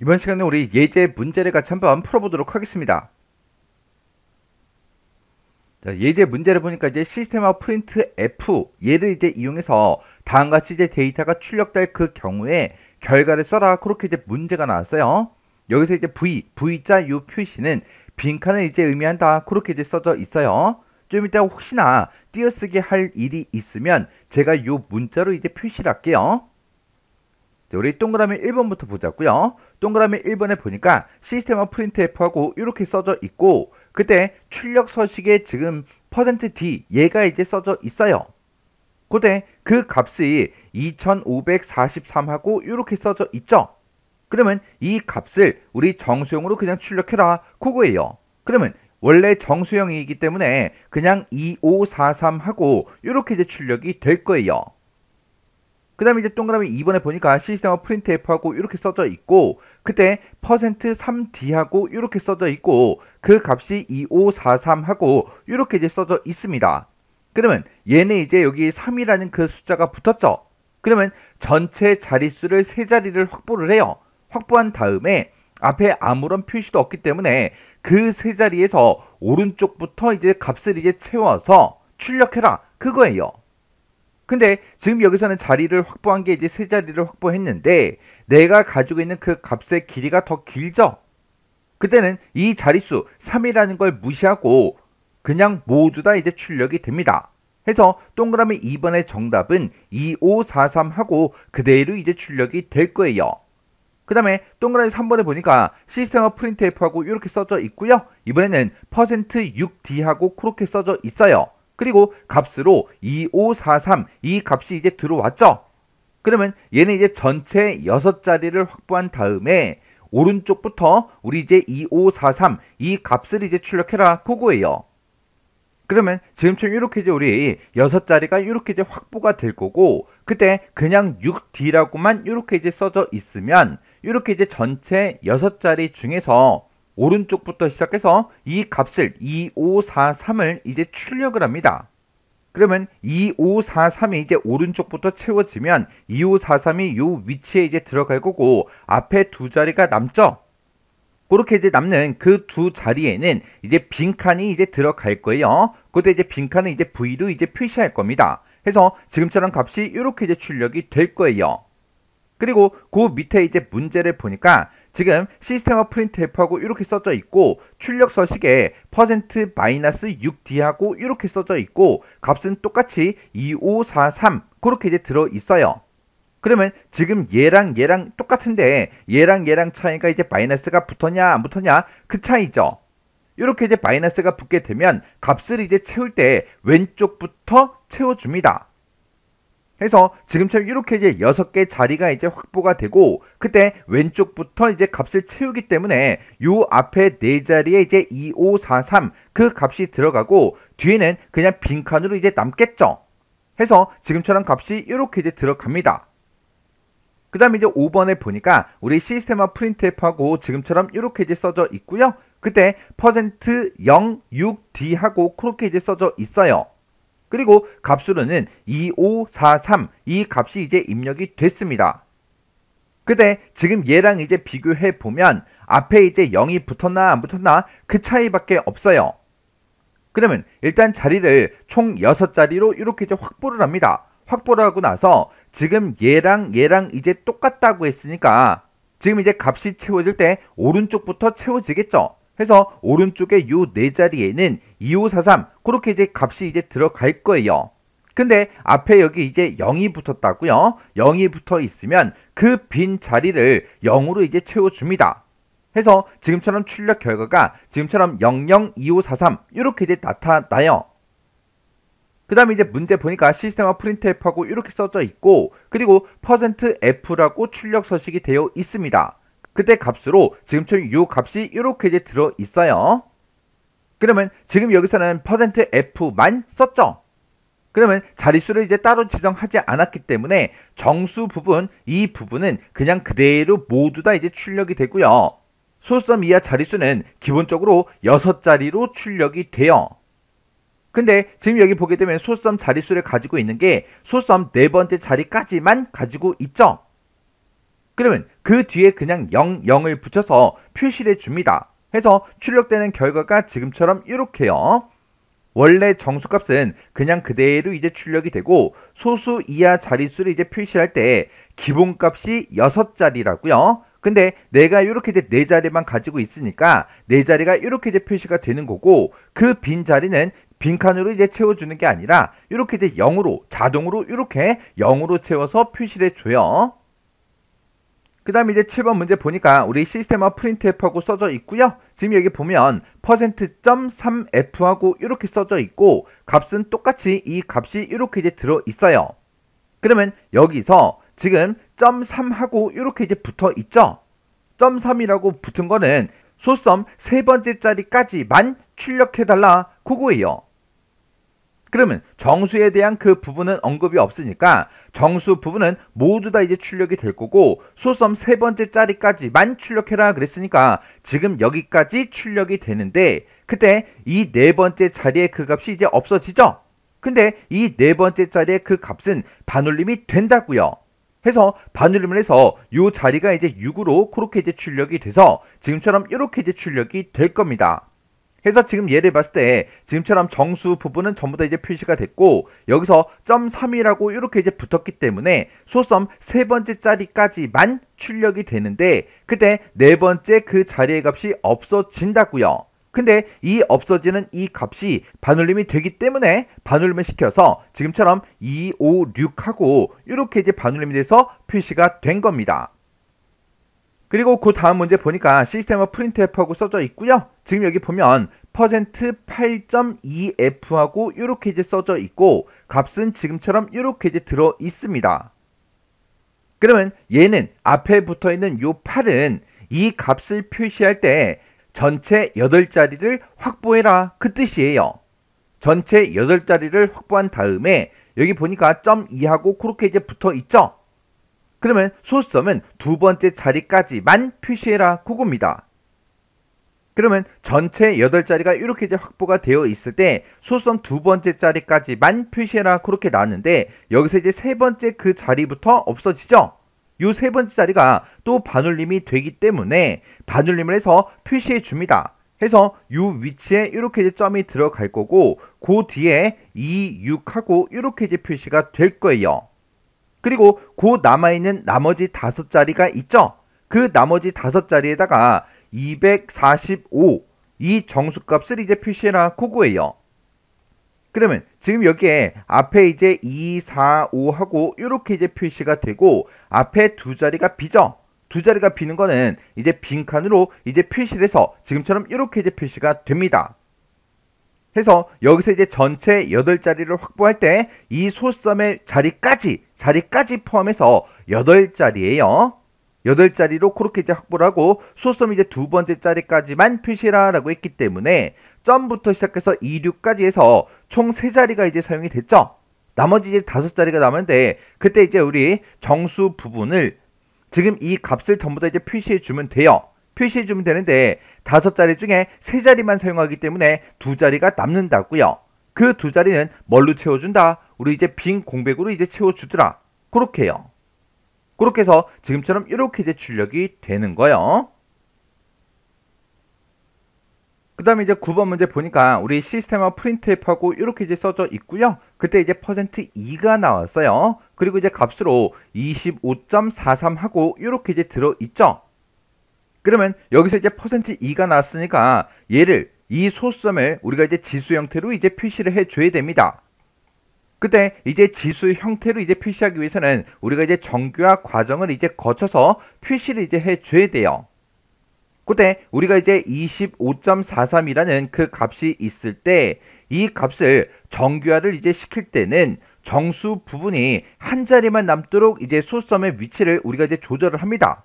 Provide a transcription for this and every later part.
이번 시간에 우리 예제 문제를 같이 한번 풀어보도록 하겠습니다. 자, 예제 문제를 보니까 이제 시스템화 프린트 F 얘를 이제 이용해서 다음과 같이 이제 데이터가 출력될 그 경우에 결과를 써라. 그렇게 이제 문제가 나왔어요. 여기서 이제 V자 요 표시는 빈칸을 이제 의미한다. 그렇게 이제 써져 있어요. 좀 이따 혹시나 띄어쓰기 할 일이 있으면 제가 요 문자로 이제 표시를 할게요. 자, 우리 동그라미 1번부터 보자고요. 동그라미 1번에 보니까 시스템화 프린트 F하고 이렇게 써져 있고 그때 출력 서식에 지금 %D 얘가 이제 써져 있어요. 그때 그 값이 2543하고 이렇게 써져 있죠. 그러면 이 값을 우리 정수형으로 그냥 출력해라 그거예요. 그러면 원래 정수형이기 때문에 그냥 2543하고 이렇게 이제 출력이 될 거예요. 그 다음에 이제 동그라미 2번에 보니까 시스템화 프린트 F하고 이렇게 써져 있고 그때 %3D하고 이렇게 써져 있고 그 값이 2543하고 이렇게 이제 써져 있습니다. 그러면 얘는 이제 여기 3이라는 그 숫자가 붙었죠. 그러면 전체 자릿수를 세 자리를 확보를 해요. 확보한 다음에 앞에 아무런 표시도 없기 때문에 그 세 자리에서 오른쪽부터 이제 값을 이제 채워서 출력해라 그거예요. 근데 지금 여기서는 자리를 확보한 게 이제 세 자리를 확보했는데 내가 가지고 있는 그 값의 길이가 더 길죠? 그때는 이 자릿수 3이라는 걸 무시하고 그냥 모두 다 이제 출력이 됩니다. 해서 동그라미 2번의 정답은 2543하고 그대로 이제 출력이 될 거예요. 그 다음에 동그라미 3번에 보니까 시스템화 프린트 F하고 이렇게 써져 있고요. 이번에는 %6D하고 그렇게 써져 있어요. 그리고 값으로 2543 이 값이 이제 들어왔죠. 그러면 얘는 이제 전체 6자리를 확보한 다음에 오른쪽부터 우리 이제 2543 이 값을 이제 출력해라 그거예요. 그러면 지금처럼 이렇게 이제 우리 6자리가 이렇게 이제 확보가 될 거고 그때 그냥 6D라고만 이렇게 이제 써져 있으면 이렇게 이제 전체 6자리 중에서 오른쪽부터 시작해서 이 값을 2543을 이제 출력을 합니다. 그러면 2543이 이제 오른쪽부터 채워지면 2543이 요 위치에 이제 들어갈 거고 앞에 두 자리가 남죠. 그렇게 이제 남는 그 두 자리에는 이제 빈칸이 이제 들어갈 거예요. 그때 이제 빈칸은 이제 V로 이제 표시할 겁니다. 해서 지금처럼 값이 이렇게 이제 출력이 될 거예요. 그리고 그 밑에 이제 문제를 보니까 지금 시스템화 프린트 F하고 이렇게 써져 있고 출력 서식에 %-6D하고 이렇게 써져 있고 값은 똑같이 2543 그렇게 이제 들어 있어요. 그러면 지금 얘랑 똑같은데 얘랑 차이가 이제 마이너스가 붙었냐 안 붙었냐 그 차이죠. 이렇게 이제 마이너스가 붙게 되면 값을 이제 채울 때 왼쪽부터 채워줍니다. 해서 지금처럼 이렇게 이제 6개 자리가 이제 확보가 되고 그때 왼쪽부터 이제 값을 채우기 때문에 요 앞에 네 자리에 이제 2543 그 값이 들어가고 뒤에는 그냥 빈칸으로 이제 남겠죠. 해서 지금처럼 값이 이렇게 이제 들어갑니다. 그 다음에 이제 5번에 보니까 우리 시스템화 프린트 F하고 지금처럼 이렇게 이제 써져 있고요. 그때 %06D하고 그렇게 이제 써져 있어요. 그리고 값으로는 2543 이 값이 이제 입력이 됐습니다. 근데 지금 얘랑 이제 비교해 보면 앞에 이제 0이 붙었나 안 붙었나 그 차이밖에 없어요. 그러면 일단 자리를 총 6자리로 이렇게 이제 확보를 합니다. 확보를 하고 나서 지금 얘랑 이제 똑같다고 했으니까 지금 이제 값이 채워질 때 오른쪽부터 채워지겠죠. 해서 오른쪽에 요 네 자리에는 2543 그렇게 이제 값이 이제 들어갈 거예요. 근데 앞에 여기 이제 0이 붙었다고요. 0이 붙어 있으면 그 빈 자리를 0으로 이제 채워줍니다. 해서 지금처럼 출력 결과가 지금처럼 002543 이렇게 이제 나타나요. 그 다음에 이제 문제 보니까 시스템화 프린트 F하고 이렇게 써져 있고 그리고 %F라고 출력 서식이 되어 있습니다. 그때 값으로 지금처럼 요 값이 이렇게 이제 들어 있어요. 그러면 지금 여기서는 %F만 썼죠. 그러면 자릿수를 이제 따로 지정하지 않았기 때문에 정수 부분 이 부분은 그냥 그대로 모두 다 이제 출력이 되고요. 소수점 이하 자릿수는 기본적으로 6자리로 출력이 돼요. 근데 지금 여기 보게 되면 소수점 자릿수를 가지고 있는 게 소수점 네 번째 자리까지만 가지고 있죠. 그러면 그 뒤에 그냥 0, 0을 붙여서 표시를 해줍니다. 해서 출력되는 결과가 지금처럼 이렇게요. 원래 정수값은 그냥 그대로 이제 출력이 되고 소수 이하 자릿수를 이제 표시할 때 기본값이 6자리라고요. 근데 내가 이렇게 이제 4자리만 가지고 있으니까 4자리가 이렇게 이제 표시가 되는 거고 그 빈 자리는 빈칸으로 이제 채워주는 게 아니라 이렇게 이제 0으로 자동으로 이렇게 0으로 채워서 표시를 해줘요. 그 다음에 이제 7번 문제 보니까 우리 시스템화 프린트f하고 써져 있고요. 지금 여기 보면 %.3f하고 이렇게 써져 있고 값은 똑같이 이 값이 이렇게 이제 들어 있어요. 그러면 여기서 지금 .3하고 이렇게 이제 붙어 있죠. .3이라고 붙은 거는 소썸 세 번째 자리까지만 출력해달라 그거예요. 그러면 정수에 대한 그 부분은 언급이 없으니까 정수 부분은 모두 다 이제 출력이 될 거고 소썸 세 번째 자리까지만 출력해라 그랬으니까 지금 여기까지 출력이 되는데 그때 이 네 번째 자리의 그 값이 이제 없어지죠. 근데 이 네 번째 자리의 그 값은 반올림이 된다고요. 해서 반올림을 해서 요 자리가 이제 6으로 그렇게 이제 출력이 돼서 지금처럼 이렇게 이제 출력이 될 겁니다. 해서 지금 예를 봤을 때 지금처럼 정수 부분은 전부 다 이제 표시가 됐고 여기서 .3이라고 이렇게 이제 붙었기 때문에 소썸 세 번째 자리까지만 출력이 되는데 그때 네 번째 그 자리의 값이 없어진다고요. 근데 이 없어지는 이 값이 반올림이 되기 때문에 반올림을 시켜서 지금처럼 2, 5, 6하고 이렇게 이제 반올림이 돼서 표시가 된 겁니다. 그리고 그 다음 문제 보니까 시스템화 프린트f하고 써져 있고요. 지금 여기 보면 %8.2f하고 이렇게 이제 써져 있고 값은 지금처럼 이렇게 이제 들어 있습니다. 그러면 얘는 앞에 붙어 있는 요 8은 이 값을 표시할 때 전체 8자리를 확보해라 그 뜻이에요. 전체 8자리를 확보한 다음에 여기 보니까 .2하고 그렇게 이제 붙어 있죠. 그러면 소썸은 두 번째 자리까지만 표시해라 그겁니다. 그러면 전체 8자리가 이렇게 이제 확보가 되어 있을 때 소썸 두 번째 자리까지만 표시해라 그렇게 나왔는데 여기서 이제 세 번째 그 자리부터 없어지죠. 요 세 번째 자리가 또 반올림이 되기 때문에 반올림을 해서 표시해 줍니다. 해서 요 위치에 이렇게 이제 점이 들어갈 거고 그 뒤에 2, 6하고 이렇게 이제 표시가 될 거예요. 그리고 그 남아있는 나머지 5자리가 있죠. 그 나머지 5자리에다가 245 이 정수값을 이제 표시해라 그거예요. 그러면 지금 여기에 앞에 이제 2, 4, 5하고 이렇게 이제 표시가 되고 앞에 두 자리가 비죠. 두 자리가 비는 거는 이제 빈칸으로 이제 표시를 해서 지금처럼 이렇게 이제 표시가 됩니다. 해서 여기서 이제 전체 8자리를 확보할 때 이 소썸의 자리까지 포함해서 8자리예요. 8자리로 그렇게 이제 확보를 하고 소썸 이제 두 번째 자리까지만 표시해라 라고 했기 때문에 점부터 시작해서 2, 6까지 해서 총 3자리가 이제 사용이 됐죠. 나머지 이제 5자리가 남았는데 그때 이제 우리 정수 부분을 지금 이 값을 전부 다 이제 표시해 주면 돼요. 표시해 주면 되는데 5자리 중에 3자리만 사용하기 때문에 2자리가 남는다고요. 그 2자리는 뭘로 채워준다? 우리 이제 빈 공백으로 이제 채워주더라. 그렇게 해요. 그렇게 해서 지금처럼 이렇게 이제 출력이 되는 거예요. 그 다음에 이제 9번 문제 보니까 우리 시스템화 프린트f하고 이렇게 이제 써져 있고요. 그때 이제 %2가 나왔어요. 그리고 이제 값으로 25.43하고 이렇게 이제 들어있죠. 그러면 여기서 이제 %2가 나왔으니까 얘를 이 소썸을 우리가 이제 지수 형태로 이제 표시를 해줘야 됩니다. 그때 이제 지수 형태로 이제 표시하기 위해서는 우리가 이제 정규화 과정을 이제 거쳐서 표시를 이제 해줘야 돼요. 그때 우리가 이제 25.43이라는 그 값이 있을 때 이 값을 정규화를 이제 시킬 때는 정수 부분이 한 자리만 남도록 이제 소썸의 위치를 우리가 이제 조절을 합니다.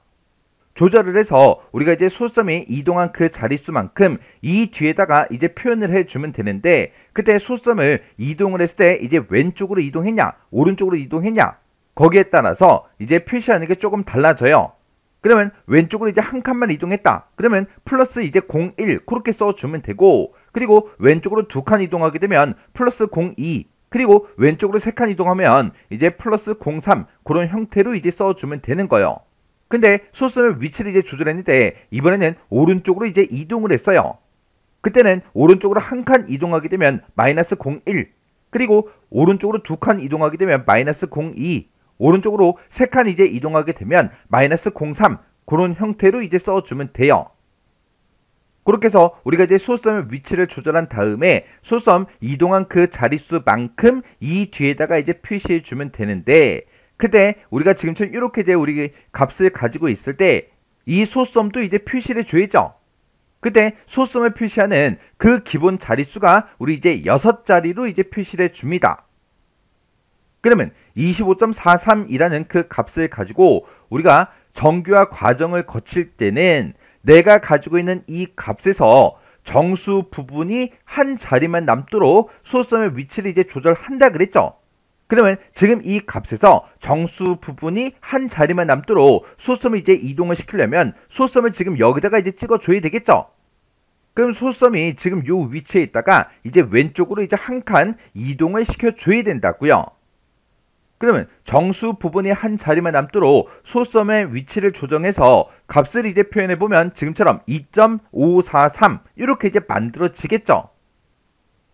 조절을 해서 우리가 이제 소썸이 이동한 그 자릿수만큼 이 뒤에다가 이제 표현을 해주면 되는데 그때 소썸을 이동을 했을 때 이제 왼쪽으로 이동했냐 오른쪽으로 이동했냐 거기에 따라서 이제 표시하는 게 조금 달라져요. 그러면 왼쪽으로 이제 한 칸만 이동했다. 그러면 플러스 이제 01 그렇게 써주면 되고 그리고 왼쪽으로 2칸 이동하게 되면 플러스 02 그리고 왼쪽으로 3칸 이동하면 이제 플러스 03 그런 형태로 이제 써주면 되는 거예요. 근데 소수점의 위치를 이제 조절했는데 이번에는 오른쪽으로 이제 이동을 했어요. 그때는 오른쪽으로 한 칸 이동하게 되면 마이너스 0.1, 그리고 오른쪽으로 두 칸 이동하게 되면 마이너스 0.2, 오른쪽으로 세 칸 이제 이동하게 되면 마이너스 0.3, 그런 형태로 이제 써주면 돼요. 그렇게 해서 우리가 이제 소수점의 위치를 조절한 다음에 소수점 이동한 그 자릿수만큼 이 뒤에다가 이제 표시해 주면 되는데, 그때 우리가 지금처럼 이렇게 이제 우리 값을 가지고 있을 때 이 소수점도 이제 표시를 해줘야죠. 그때 소수점을 표시하는 그 기본 자릿수가 우리 이제 6자리로 이제 표시를 해줍니다. 그러면 25.43이라는 그 값을 가지고 우리가 정규화 과정을 거칠 때는 내가 가지고 있는 이 값에서 정수 부분이 한 자리만 남도록 소수점의 위치를 이제 조절한다 그랬죠. 그러면 지금 이 값에서 정수 부분이 한 자리만 남도록 소수점을 이제 이동을 시키려면 소수점을 지금 여기다가 이제 찍어줘야 되겠죠. 그럼 소수점이 지금 요 위치에 있다가 이제 왼쪽으로 이제 한 칸 이동을 시켜줘야 된다고요. 그러면 정수 부분이 한 자리만 남도록 소수점의 위치를 조정해서 값을 이제 표현해보면 지금처럼 2.543 이렇게 이제 만들어지겠죠.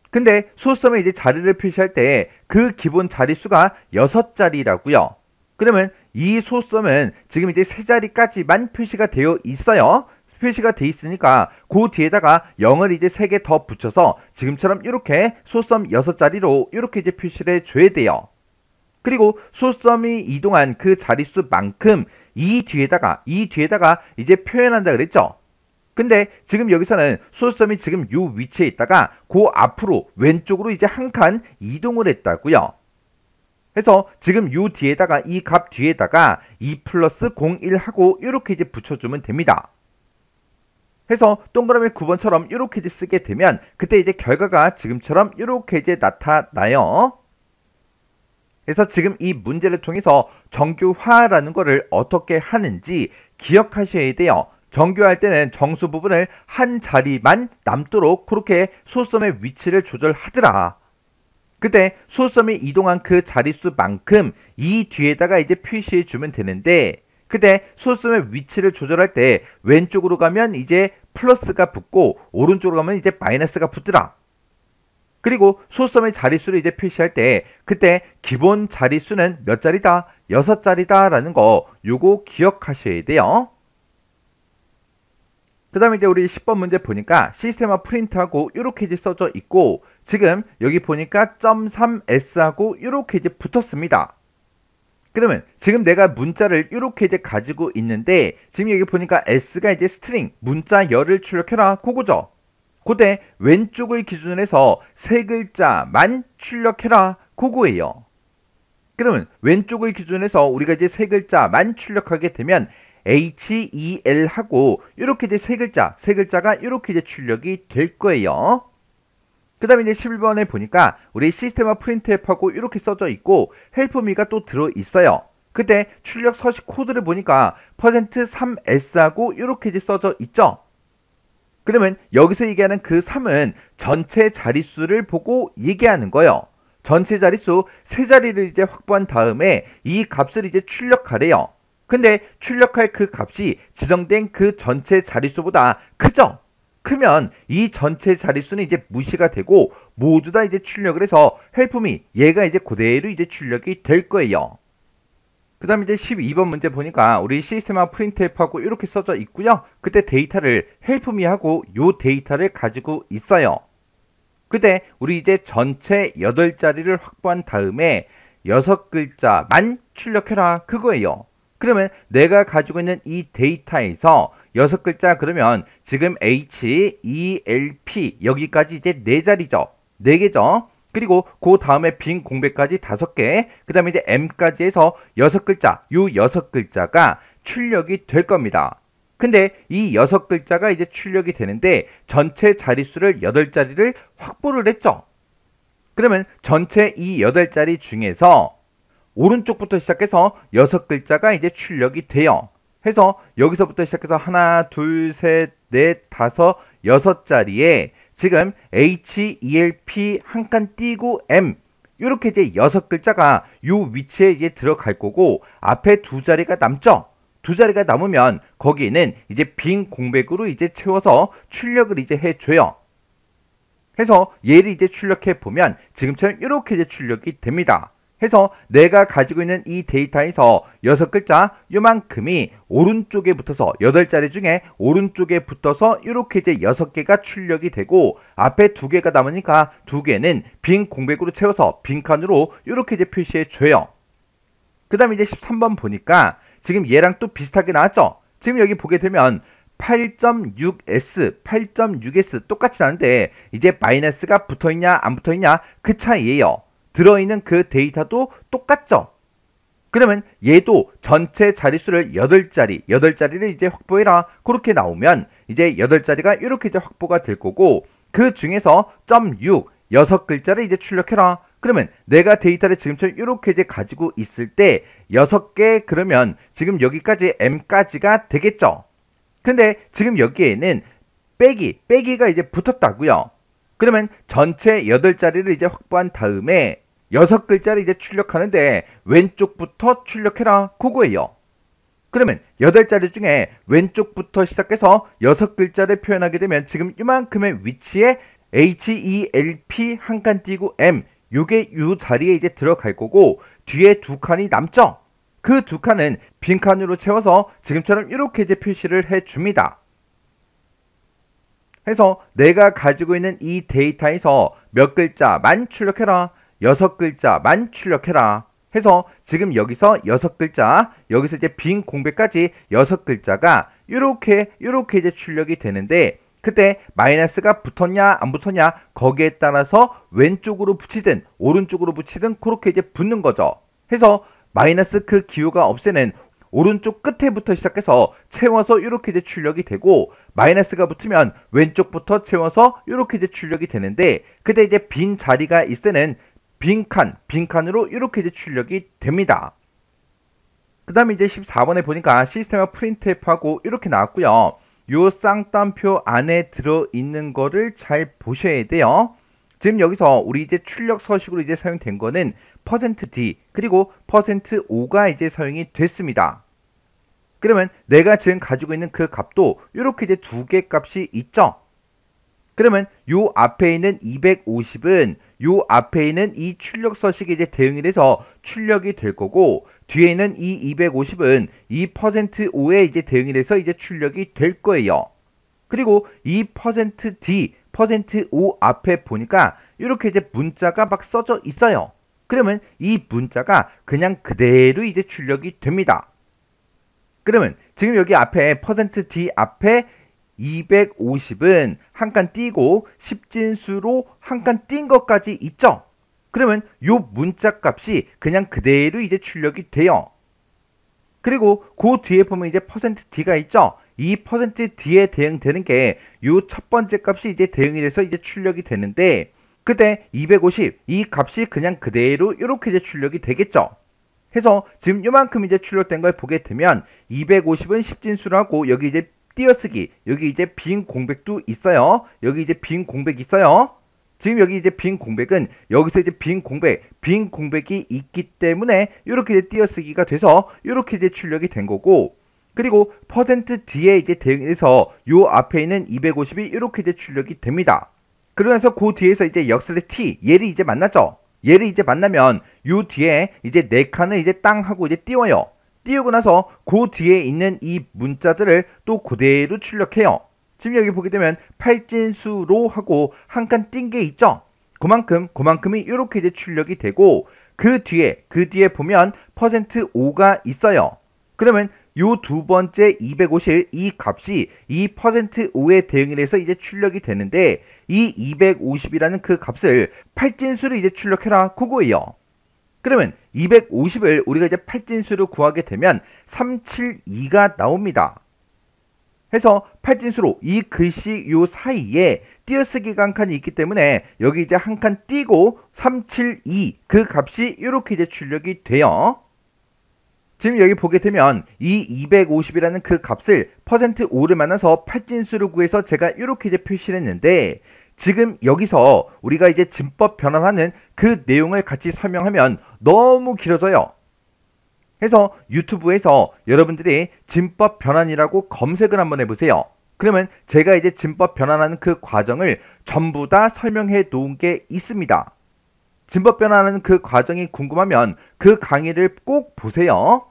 근데 소수점의 이제 자리를 표시할 때 그 기본 자릿수가 6자리라고요. 그러면 이 소수점은 지금 이제 3자리까지만 표시가 되어 있어요. 표시가 돼 있으니까 그 뒤에다가 0을 이제 3개 더 붙여서 지금처럼 이렇게 소수점 6자리로 이렇게 이제 표시를 해줘야 돼요. 그리고 소수점이 이동한 그 자릿수만큼 이 뒤에다가 이제 표현한다 그랬죠. 근데 지금 여기서는 소수점이 지금 요 위치에 있다가 그 앞으로 왼쪽으로 이제 한 칸 이동을 했다고요. 그래서 지금 요 뒤에다가 이 값 뒤에다가 2 플러스 01 하고 이렇게 이제 붙여주면 됩니다. 해서 동그라미 9번처럼 이렇게 이제 쓰게 되면 그때 이제 결과가 지금처럼 이렇게 이제 나타나요. 그래서 지금 이 문제를 통해서 정규화라는 거를 어떻게 하는지 기억하셔야 돼요. 정규화할 때는 정수 부분을 한 자리만 남도록 그렇게 소수점의 위치를 조절하더라. 그때 소수점이 이동한 그 자릿수만큼 이 뒤에다가 이제 표시해 주면 되는데, 그때 소수점의 위치를 조절할 때 왼쪽으로 가면 이제 플러스가 붙고 오른쪽으로 가면 이제 마이너스가 붙더라. 그리고 소수점의 자릿수를 이제 표시할 때 그때 기본 자릿수는 몇 자리다? 6자리다 라는 거 요거 기억하셔야 돼요. 그 다음에 이제 우리 10번 문제 보니까 시스템화 프린트하고 이렇게 이제 써져 있고, 지금 여기 보니까 .3s하고 이렇게 이제 붙었습니다. 그러면 지금 내가 문자를 이렇게 이제 가지고 있는데 지금 여기 보니까 s가 이제 스트링 문자 열을 출력해라 그거죠. 그때 왼쪽을 기준으로 해서 세 글자만 출력해라 그거예요. 그러면 왼쪽을 기준으로 해서 우리가 이제 세 글자만 출력하게 되면 HEL 하고 이렇게 이제 세 글자가 이렇게 이제 출력이 될 거예요. 그 다음에 이제 11번에 보니까 우리 시스템화 프린트앱하고 이렇게 써져 있고 헬프미가 또 들어 있어요. 그때 출력 서식 코드를 보니까 %3s하고 이렇게 이제 써져 있죠. 그러면 여기서 얘기하는 그 3은 전체 자릿수를 보고 얘기하는 거예요. 전체 자릿수 3자리를 이제 확보한 다음에 이 값을 이제 출력하래요. 근데 출력할 그 값이 지정된 그 전체 자릿수보다 크죠? 크면 이 전체 자릿수는 이제 무시가 되고 모두 다 이제 출력을 해서 헬프미 얘가 이제 그대로 이제 출력이 될 거예요. 그 다음에 이제 12번 문제 보니까 우리 시스템화 프린트앱하고 이렇게 써져 있고요. 그때 데이터를 헬프미하고 요 데이터를 가지고 있어요. 그때 우리 이제 전체 8자리를 확보한 다음에 6글자만 출력해라 그거예요. 그러면 내가 가지고 있는 이 데이터에서 6글자 그러면 지금 H, E, L, P 여기까지 이제 4자리죠. 4개죠. 그리고 그 다음에 빈 공백까지 5개, 그 다음에 이제 M까지 해서 6글자, 요 6글자가 출력이 될 겁니다. 근데 이 6글자가 이제 출력이 되는데 전체 자릿수를 8자리를 확보를 했죠. 그러면 전체 이 8자리 중에서 오른쪽부터 시작해서 6글자가 이제 출력이 돼요. 해서 여기서부터 시작해서 하나, 둘, 셋, 넷, 다섯, 6자리에 지금 H, E, L, P 한 칸 띄고 M 이렇게 이제 6글자가 요 위치에 이제 들어갈 거고 앞에 2자리가 남죠. 두 자리가 남으면 거기에는 이제 빈 공백으로 이제 채워서 출력을 이제 해줘요. 해서 얘를 이제 출력해 보면 지금처럼 이렇게 이제 출력이 됩니다. 해서 내가 가지고 있는 이 데이터에서 6글자 요만큼이 오른쪽에 붙어서 8자리 중에 오른쪽에 붙어서 이렇게 이제 6개가 출력이 되고 앞에 2개가 남으니까 2개는 빈 공백으로 채워서 빈칸으로 이렇게 이제 표시해 줘요. 그 다음에 이제 13번 보니까 지금 얘랑 또 비슷하게 나왔죠? 지금 여기 보게 되면 8.6s, 8.6s 똑같이 나는데 이제 마이너스가 붙어있냐 안 붙어있냐 그 차이예요. 들어있는 그 데이터도 똑같죠? 그러면 얘도 전체 자릿수를 8자리를 이제 확보해라. 그렇게 나오면 이제 8자리가 이렇게 이제 확보가 될 거고 그 중에서 .6, 6글자를 이제 출력해라. 그러면 내가 데이터를 지금처럼 이렇게 이제 가지고 있을 때 6개 그러면 지금 여기까지 m까지가 되겠죠? 근데 지금 여기에는 빼기가 이제 붙었다고요. 그러면 전체 8자리를 이제 확보한 다음에 6글자를 이제 출력하는데 왼쪽부터 출력해라. 그거예요. 그러면 8자리 중에 왼쪽부터 시작해서 6글자를 표현하게 되면 지금 이만큼의 위치에 HELP 한 칸 띄고 M 요게 요 자리에 이제 들어갈 거고 뒤에 2칸이 남죠? 그 2칸은 빈칸으로 채워서 지금처럼 이렇게 이제 표시를 해줍니다. 해서 내가 가지고 있는 이 데이터에서 몇 글자만 출력해라. 6글자만 출력해라. 해서 지금 여기서 6글자, 여기서 이제 빈 공백까지 6글자가 이렇게 이제 출력이 되는데 그때 마이너스가 붙었냐 안 붙었냐 거기에 따라서 왼쪽으로 붙이든 오른쪽으로 붙이든 그렇게 이제 붙는 거죠. 해서 마이너스 그 기호가 없애는 오른쪽 끝에부터 시작해서 채워서 이렇게 이제 출력이 되고 마이너스가 붙으면 왼쪽부터 채워서 이렇게 이제 출력이 되는데 그때 이제 빈 자리가 있을 때는 빈칸으로 이렇게 이제 출력이 됩니다. 그 다음에 이제 14번에 보니까 시스템과 프린트F하고 이렇게 나왔고요. 요 쌍따옴표 안에 들어있는 거를 잘 보셔야 돼요. 지금 여기서 우리 이제 출력 서식으로 이제 사용된 거는 %d 그리고 %5가 이제 사용이 됐습니다. 그러면 내가 지금 가지고 있는 그 값도 이렇게 이제 2개 값이 있죠. 그러면 요 앞에 있는 250은 요 앞에 있는 이 출력 서식에 이제 대응이 돼서 출력이 될 거고 뒤에 있는 이 250은 이 %5에 이제 대응이 돼서 이제 출력이 될 거예요. 그리고 이 %d, %5 앞에 보니까 이렇게 이제 문자가 막 써져 있어요. 그러면 이 문자가 그냥 그대로 이제 출력이 됩니다. 그러면 지금 여기 앞에 %d 앞에 250은 한 칸 띄고 10진수로 한 칸 띈 것까지 있죠. 그러면 요 문자 값이 그냥 그대로 이제 출력이 돼요. 그리고 그 뒤에 보면 이제 %d가 있죠. 이 %d에 대응되는 게 요 첫 번째 값이 이제 대응이 돼서 이제 출력이 되는데 그때 250 이 값이 그냥 그대로 이렇게 이제 출력이 되겠죠. 해서 지금 요만큼 이제 출력된 걸 보게 되면 250은 10진수로 하고 여기 이제 띄어쓰기 여기 이제 빈 공백도 있어요. 여기 이제 빈 공백 있어요. 지금 여기 이제 빈 공백은 여기서 이제 빈 공백이 있기 때문에 이렇게 이제 띄어쓰기가 돼서 이렇게 이제 출력이 된 거고 그리고 %d에 이제 대응해서 요 앞에 있는 250이 이렇게 이제 출력이 됩니다. 그러면서 그 뒤에서 이제 역설의 t 얘를 이제 만났죠. 얘를 이제 만나면 요 뒤에 이제 4칸을 이제 땅 하고 이제 띄워요. 띄우고 나서 그 뒤에 있는 이 문자들을 또 그대로 출력해요. 지금 여기 보게 되면 8진수로 하고 한 칸 띈 게 있죠. 그만큼이 이렇게 이제 출력이 되고 그 뒤에 보면 %5가 있어요. 그러면 요 두 번째 250 이 값이 이 %5에 대응을 해서 이제 출력이 되는데 이 250이라는 그 값을 8진수로 이제 출력해라 그거예요. 그러면 250을 우리가 이제 8진수로 구하게 되면 372가 나옵니다. 해서 8진수로 이 글씨 요 사이에 띄어쓰기가 한 칸이 있기 때문에 여기 이제 한 칸 띄고 372 그 값이 이렇게 이제 출력이 돼요. 지금 여기 보게 되면 이 250이라는 그 값을 %5를 만나서 8진수로 구해서 제가 이렇게 이제 표시를 했는데 지금 여기서 우리가 이제 진법 변환하는 그 내용을 같이 설명하면 너무 길어져요. 해서 유튜브에서 여러분들이 진법 변환이라고 검색을 한번 해보세요. 그러면 제가 이제 진법 변환하는 그 과정을 전부 다 설명해 놓은 게 있습니다. 진법 변환하는 그 과정이 궁금하면 그 강의를 꼭 보세요.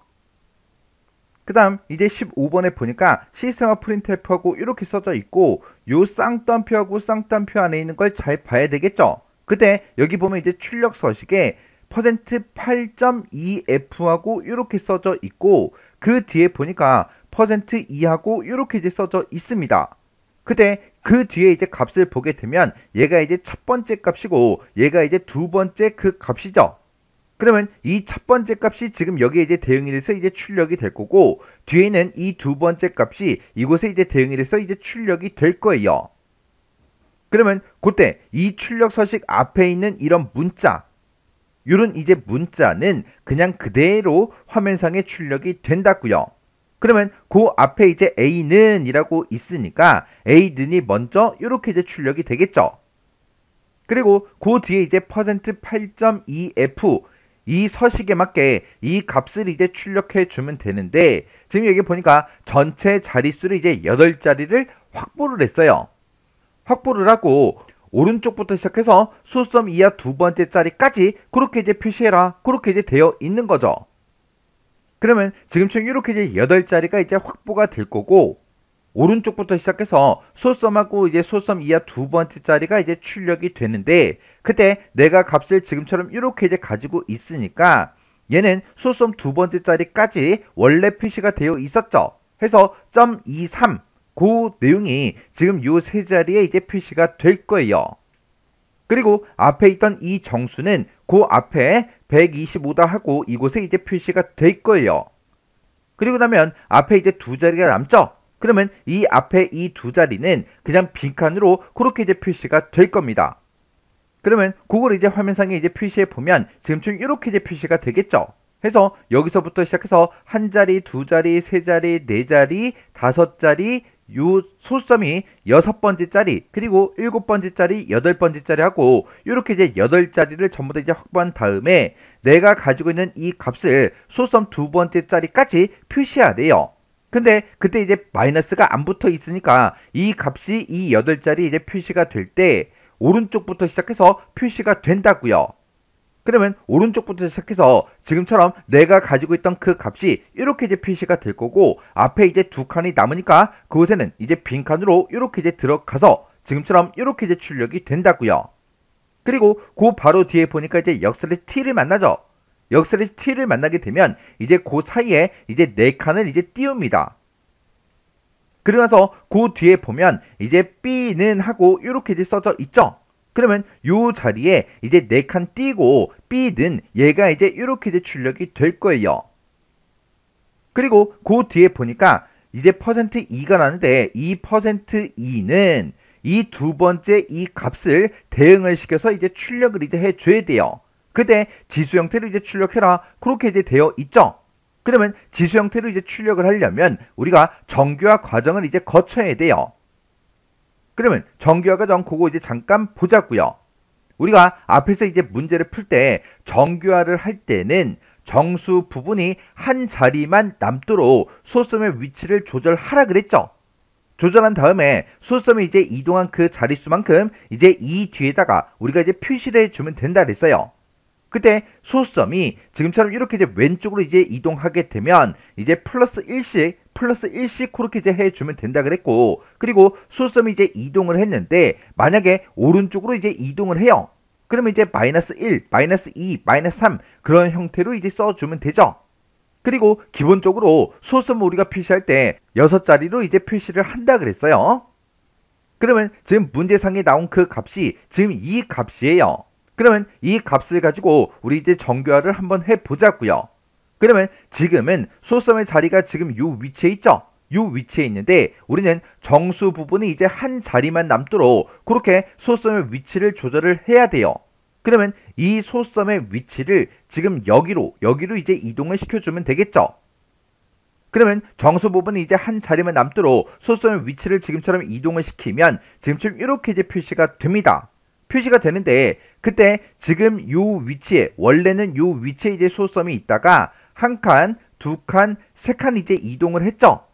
그 다음 이제 15번에 보니까 시스템화 프린트F하고 이렇게 써져 있고 요 쌍따옴표하고 쌍따옴표 안에 있는 걸 잘 봐야 되겠죠. 그때 여기 보면 이제 출력 서식에 %8.2F하고 이렇게 써져 있고 그 뒤에 보니까 %2하고 이렇게 이제 써져 있습니다. 그때 그 뒤에 이제 값을 보게 되면 얘가 이제 첫 번째 값이고 얘가 이제 두 번째 그 값이죠. 그러면 이 첫 번째 값이 지금 여기에 이제 대응이 돼서 이제 출력이 될 거고 뒤에 있는 이 두 번째 값이 이곳에 이제 대응이 돼서 이제 출력이 될 거예요. 그러면 그때 이 출력 서식 앞에 있는 이런 문자, 이런 이제 문자는 그냥 그대로 화면상에 출력이 된다고요. 그러면 그 앞에 이제 A는 이라고 있으니까 A는이 먼저 이렇게 이제 출력이 되겠죠. 그리고 그 뒤에 이제 %8.2F 이 서식에 맞게 이 값을 이제 출력해 주면 되는데 지금 여기 보니까 전체 자릿수를 이제 8자리를 확보를 했어요. 확보를 하고 오른쪽부터 시작해서 소수점 이하 두 번째 자리까지 그렇게 이제 표시해라. 그렇게 이제 되어 있는 거죠. 그러면 지금처럼 이렇게 이제 8자리가 이제 확보가 될 거고 오른쪽부터 시작해서 소수점하고 이제 소수점 이하 두 번째 자리가 이제 출력이 되는데 그때 내가 값을 지금처럼 이렇게 이제 가지고 있으니까 얘는 소수점 두 번째 자리까지 원래 표시가 되어 있었죠. 해서 .23 그 내용이 지금 요 세 자리에 이제 표시가 될 거예요. 그리고 앞에 있던 이 정수는 그 앞에 125다 하고 이곳에 이제 표시가 될 거예요. 그리고 나면 앞에 이제 두 자리가 남죠. 그러면 이 앞에 이 두 자리는 그냥 빈칸으로 그렇게 이제 표시가 될 겁니다. 그러면 그걸 이제 화면상에 이제 표시해 보면 지금처럼 이렇게 이제 표시가 되겠죠. 해서 여기서부터 시작해서 한 자리, 두 자리, 세 자리, 네 자리, 다섯 자리, 요 소수점이 6번째 자리, 그리고 7번째 자리, 8번째 자리 하고 이렇게 이제 8자리를 전부 다 이제 확보한 다음에 내가 가지고 있는 이 값을 소수점 두 번째 자리까지 표시해야 돼요. 근데 그때 이제 마이너스가 안 붙어 있으니까 이 값이 이 8자리 이제 표시가 될 때 오른쪽부터 시작해서 표시가 된다고요. 그러면 오른쪽부터 시작해서 지금처럼 내가 가지고 있던 그 값이 이렇게 이제 표시가 될 거고 앞에 이제 두 칸이 남으니까 그곳에는 이제 빈 칸으로 이렇게 이제 들어가서 지금처럼 이렇게 이제 출력이 된다고요. 그리고 그 바로 뒤에 보니까 이제 역슬래시 t를 만나죠. 역슬래시 t를 만나게 되면 이제 그 사이에 이제 네 칸을 이제 띄웁니다. 그리고 나서 그 뒤에 보면 이제 b는 하고 이렇게 이제 써져 있죠. 그러면 요 자리에 이제 네 칸 띄고 b는 얘가 이제 이렇게 이제 출력이 될 거예요. 그리고 그 뒤에 보니까 이제 %2가 나는데 이 %2는 이 두 번째 이 값을 대응을 시켜서 이제 출력을 이제 해줘야 돼요. 그때 지수 형태로 이제 출력해라. 그렇게 이제 되어 있죠. 그러면 지수 형태로 이제 출력을 하려면 우리가 정규화 과정을 이제 거쳐야 돼요. 그러면 정규화 과정 그거 이제 잠깐 보자고요. 우리가 앞에서 이제 문제를 풀 때 정규화를 할 때는 정수 부분이 한 자리만 남도록 소수점의 위치를 조절하라 그랬죠. 조절한 다음에 소수점이 이제 이동한 그 자릿수만큼 이제 이 뒤에다가 우리가 이제 표시를 해주면 된다 그랬어요. 그때 소수점이 지금처럼 이렇게 이제 왼쪽으로 이제 이동하게 되면 이제 플러스 1씩 그렇게 이제 해주면 된다 그랬고 그리고 소수점이 이제 이동을 했는데 만약에 오른쪽으로 이제 이동을 해요. 그러면 이제 마이너스 1, 마이너스 2, 마이너스 3 그런 형태로 이제 써주면 되죠. 그리고 기본적으로 소수점 우리가 표시할 때 6자리로 이제 표시를 한다 그랬어요. 그러면 지금 문제상에 나온 그 값이 지금 이 값이에요. 그러면 이 값을 가지고 우리 이제 정규화를 한번 해보자고요. 그러면 지금은 소수점의 자리가 지금 요 위치에 있죠. 요 위치에 있는데 우리는 정수 부분이 이제 한 자리만 남도록 그렇게 소수점의 위치를 조절을 해야 돼요. 그러면 이 소수점의 위치를 지금 여기로 이제 이동을 시켜주면 되겠죠. 그러면 정수 부분이 이제 한 자리만 남도록 소수점의 위치를 지금처럼 이동을 시키면 지금처럼 이렇게 이제 표시가 됩니다. 표시가 되는데 그때 지금 요 위치에 원래는 요 위치에 이제 소수점이 있다가 한 칸, 두 칸, 세 칸 이제 이동을 했죠.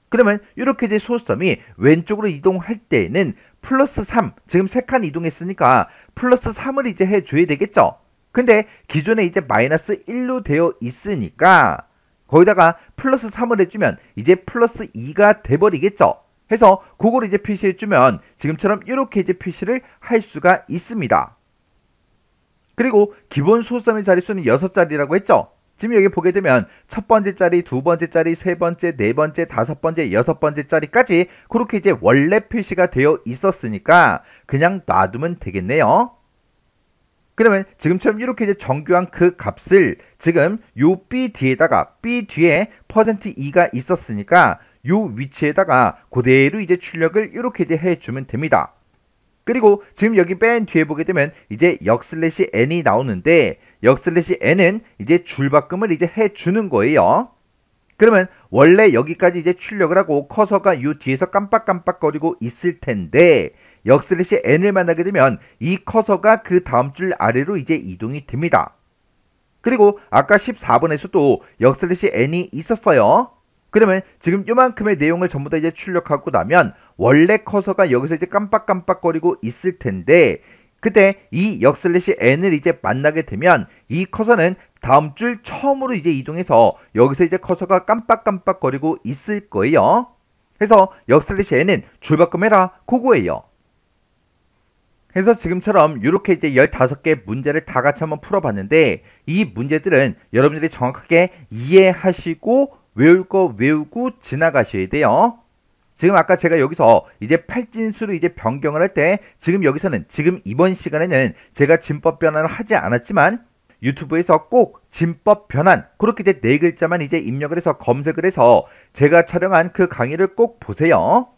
그러면 이렇게 이제 소수점이 왼쪽으로 이동할 때는 플러스 3, 지금 3칸 이동했으니까 플러스 3을 이제 해줘야 되겠죠. 근데 기존에 이제 마이너스 1로 되어 있으니까 거기다가 플러스 3을 해주면 이제 플러스 2가 돼버리겠죠. 해서 그걸 이제 표시해주면 지금처럼 이렇게 이제 표시를 할 수가 있습니다. 그리고 기본 소수점의 자릿수는 6자리라고 했죠. 지금 여기 보게 되면 첫 번째 자리, 두 번째 자리, 세 번째, 네 번째, 다섯 번째, 여섯 번째 자리까지 그렇게 이제 원래 표시가 되어 있었으니까 그냥 놔두면 되겠네요. 그러면 지금처럼 이렇게 이제 정교한 그 값을 지금 요 B 뒤에다가 B 뒤에 %2가 있었으니까 요 위치에다가 그대로 이제 출력을 이렇게 이제 해주면 됩니다. 그리고 지금 여기 맨 뒤에 보게 되면 이제 역슬래시 n이 나오는데 역슬래시 n은 이제 줄바꿈을 이제 해주는 거예요. 그러면 원래 여기까지 이제 출력을 하고 커서가 요 뒤에서 깜빡깜빡거리고 있을 텐데 역슬래시 n을 만나게 되면 이 커서가 그 다음 줄 아래로 이제 이동이 됩니다. 그리고 아까 14번에서도 역슬래시 n이 있었어요. 그러면 지금 요만큼의 내용을 전부 다 이제 출력하고 나면 원래 커서가 여기서 이제 깜빡깜빡거리고 있을 텐데 그때 이 역슬래시 n을 이제 만나게 되면 이 커서는 다음 줄 처음으로 이제 이동해서 여기서 이제 커서가 깜빡깜빡거리고 있을 거예요. 그래서 역슬래시 n은 줄바꿈해라 그거예요. 그래서 지금처럼 이렇게 이제 15개 문제를 다 같이 한번 풀어봤는데 이 문제들은 여러분들이 정확하게 이해하시고 외울 거 외우고 지나가셔야 돼요. 지금 아까 제가 여기서 이제 팔진수로 이제 변경을 할 때 지금 여기서는 지금 이번 시간에는 제가 진법 변환을 하지 않았지만 유튜브에서 꼭 진법 변환 그렇게 이제 4글자만 이제 입력을 해서 검색을 해서 제가 촬영한 그 강의를 꼭 보세요.